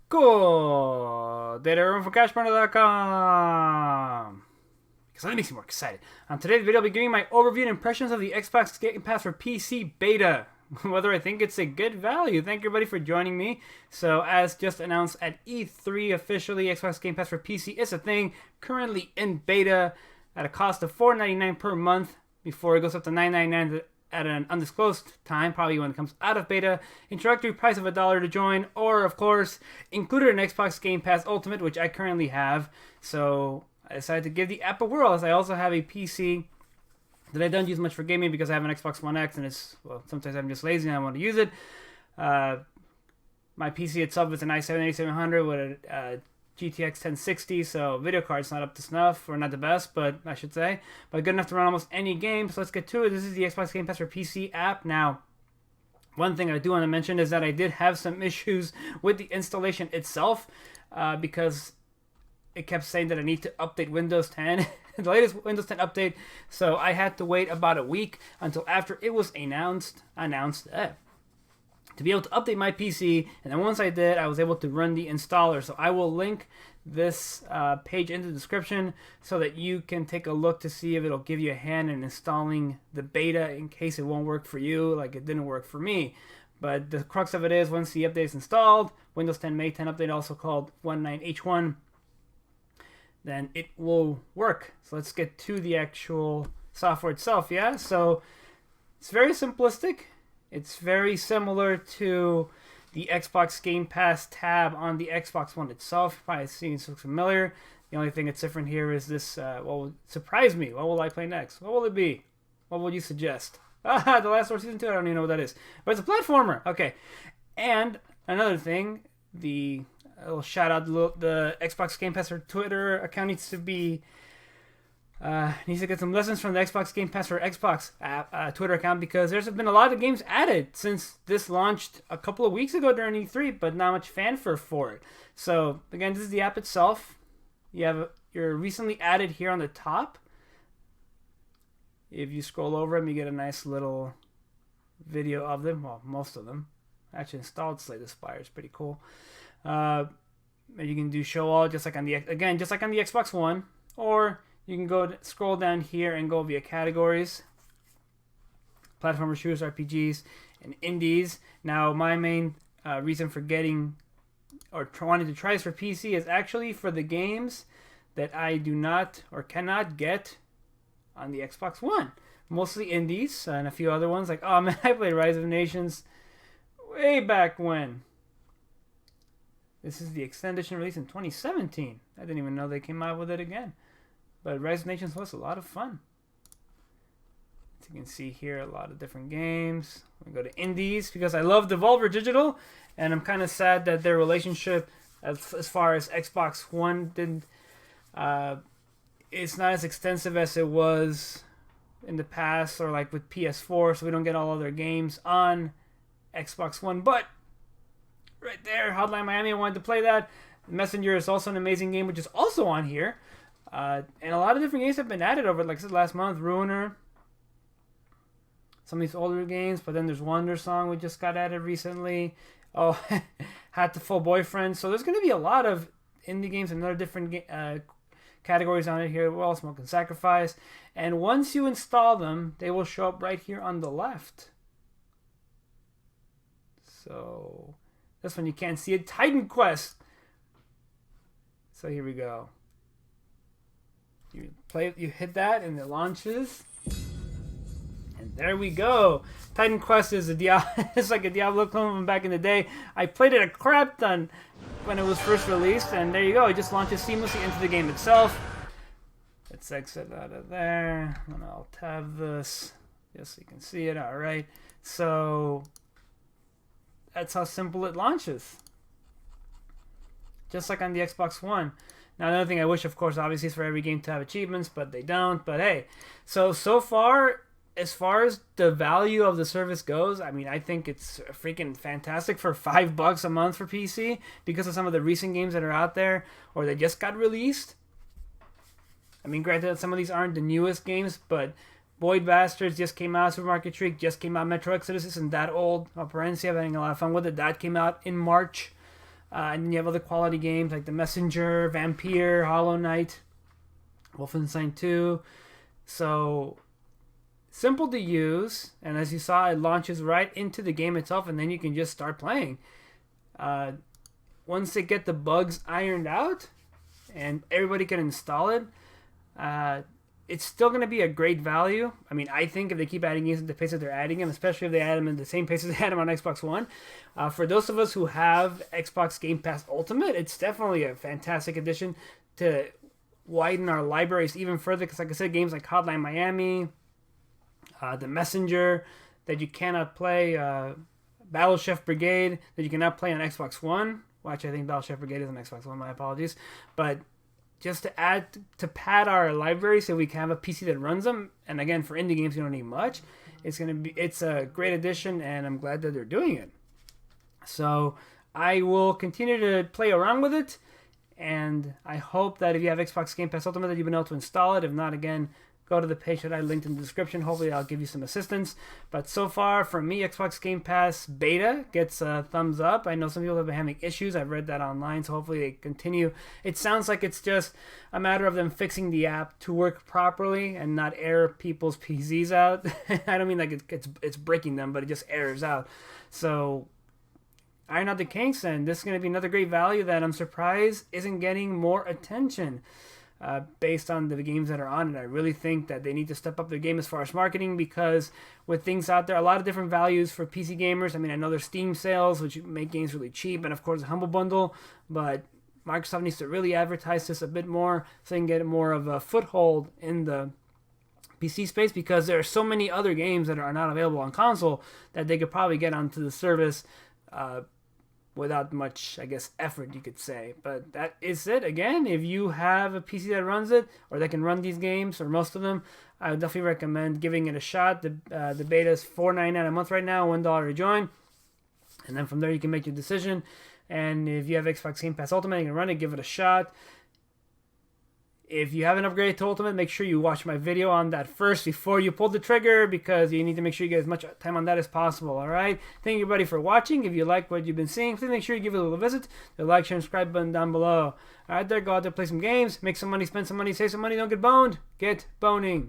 Cool. Data room for CashBurner.com. Because that makes me more excited. On today's video, I'll be giving my overview and impressions of the Xbox Game Pass for PC beta. Whether I think it's a good value. Thank you, everybody, for joining me. So, as just announced at E3 officially, Xbox Game Pass for PC is a thing. Currently in beta at a cost of $4.99 per month before it goes up to $9.99 at an undisclosed time, probably when it comes out of beta. Introductory price of $1 to join, or of course, included an Xbox Game Pass Ultimate, which I currently have. So I decided to give the app a whirl, as I also have a PC that I don't use much for gaming because I have an Xbox One X, and sometimes I'm just lazy and I want to use it. My PC itself is an i7-8700 with a GTX 1060, so video card's not up to snuff, or not the best, but I should say, but good enough to run almost any game. So let's get to it. This is the Xbox Game Pass for PC app. Now, one thing I do want to mention is that I did have some issues with the installation itself, because it kept saying that I need to update Windows 10, the latest Windows 10 update, so I had to wait about a week until after it was announced to be able to update my PC, and then once I did, I was able to run the installer. So I will link this page in the description so that you can take a look to see if it'll give you a hand in installing the beta in case it won't work for you like it didn't work for me. But the crux of it is, once the update is installed, Windows 10 May 10 update, also called 19H1, then it will work. So let's get to the actual software itself, yeah? So it's very simplistic. It's very similar to the Xbox Game Pass tab on the Xbox One itself. You've probably seen it looks familiar. The only thing that's different here is this, what will surprise me? What will I play next? What will it be? What would you suggest? The Last War Season 2? I don't even know what that is. But it's a platformer. Okay. And another thing, a little shout out, the Xbox Game Pass or Twitter account needs to get some lessons from the Xbox Game Pass for Xbox app, Twitter account, because there's been a lot of games added since this launched a couple of weeks ago during E3, but not much fanfare for it. So again, this is the app itself. You're recently added here on the top. If you scroll over them, you get a nice little video of them. Well, most of them. Actually installed Slay the Spire. It's pretty cool. You can do show all just like on the Xbox One, or you can scroll down here and go via categories, platformer, shooters, RPGs, and indies. Now, my main reason for getting or wanting to try this for PC is actually for the games that I do not or cannot get on the Xbox One. Mostly indies and a few other ones. Like, oh man, I played Rise of Nations way back when. This is the extended edition release in 2017. I didn't even know they came out with it again. But Rise of Nations was a lot of fun. As you can see here, a lot of different games. We go to indies because I love Devolver Digital, and I'm kind of sad that their relationship, as far as Xbox One, it's not as extensive as it was in the past, or like with PS4. So we don't get all of their games on Xbox One. But right there, Hotline Miami, I wanted to play that. Messenger is also an amazing game, which is also on here. And a lot of different games have been added over, like I said, last month. Ruiner, some of these older games, but then there's Wonder Song, which just got added recently. Oh, Hatful Boyfriend. So there's going to be a lot of indie games and other different categories on it here. Well, Smoke and Sacrifice. And once you install them, they will show up right here on the left. So this one you can't see it. Titan Quest. So here we go. You hit that and it launches, and there we go. Titan Quest is it's like a Diablo clone from back in the day. I played it a crap ton when it was first released, and there you go. It just launches seamlessly into the game itself. Let's exit out of there, and I'll tab this just so you can see it. All right, so that's how simple it launches, just like on the Xbox One. Now, another thing I wish, of course, obviously, is for every game to have achievements, but they don't. But hey, so far, as far as the value of the service goes, I mean, I think it's freaking fantastic for $5 a month for PC because of some of the recent games that are out there or that just got released. I mean, granted, some of these aren't the newest games, but Void Bastards just came out, Supermarket Shriek just came out, Metro Exodus isn't that old. Operencia, I'm having a lot of fun with it. That came out in March. And then you have other quality games like The Messenger, Vampire, Hollow Knight, Wolfenstein 2. So simple to use, and as you saw, it launches right into the game itself, and then you can just start playing. Once they get the bugs ironed out and everybody can install it, it's still going to be a great value. I mean, I think if they keep adding games at the pace that they're adding them, especially if they add them in the same pace as they had them on Xbox One, for those of us who have Xbox Game Pass Ultimate, it's definitely a fantastic addition to widen our libraries even further. Because, like I said, games like Hotline Miami, The Messenger, that you cannot play, Battle Chef Brigade, that you cannot play on Xbox One. Well, actually, I think Battle Chef Brigade is on Xbox One. My apologies, but just to pad our library so we can have a PC that runs them. And again, for indie games, you don't need much. It's a great addition, and I'm glad that they're doing it. So I will continue to play around with it, and I hope that if you have Xbox Game Pass Ultimate, that you've been able to install it. If not, again, go to the page that I linked in the description. Hopefully I'll give you some assistance. But so far, for me, Xbox Game Pass Beta gets a thumbs up. I know some people have been having issues. I've read that online, so hopefully they continue. It sounds like it's just a matter of them fixing the app to work properly and not air people's PCs out. I don't mean like it's breaking them, but it just errors out. So iron out the kinks, and this is going to be another great value that I'm surprised isn't getting more attention. Based on the games that are on it. I really think that they need to step up their game as far as marketing, because with things out there, a lot of different values for PC gamers. I mean, I know there's Steam sales, which make games really cheap, and of course, a Humble Bundle, but Microsoft needs to really advertise this a bit more so they can get more of a foothold in the PC space, because there are so many other games that are not available on console that they could probably get onto the service without much, I guess, effort, you could say. But that is it. Again, if you have a PC that runs it, or that can run these games, or most of them, I would definitely recommend giving it a shot. The beta is $4.99 a month right now, $1 to join. And then from there, you can make your decision. And if you have Xbox Game Pass Ultimate, you can run it, give it a shot. If you haven't upgraded to Ultimate, make sure you watch my video on that first before you pull the trigger, because you need to make sure you get as much time on that as possible, alright? Thank you, everybody, for watching. If you like what you've been seeing, please make sure you give it a little visit. The like, share, and subscribe button down below. Alright, there, go out there, play some games, make some money, spend some money, save some money, don't get boned. Get boning.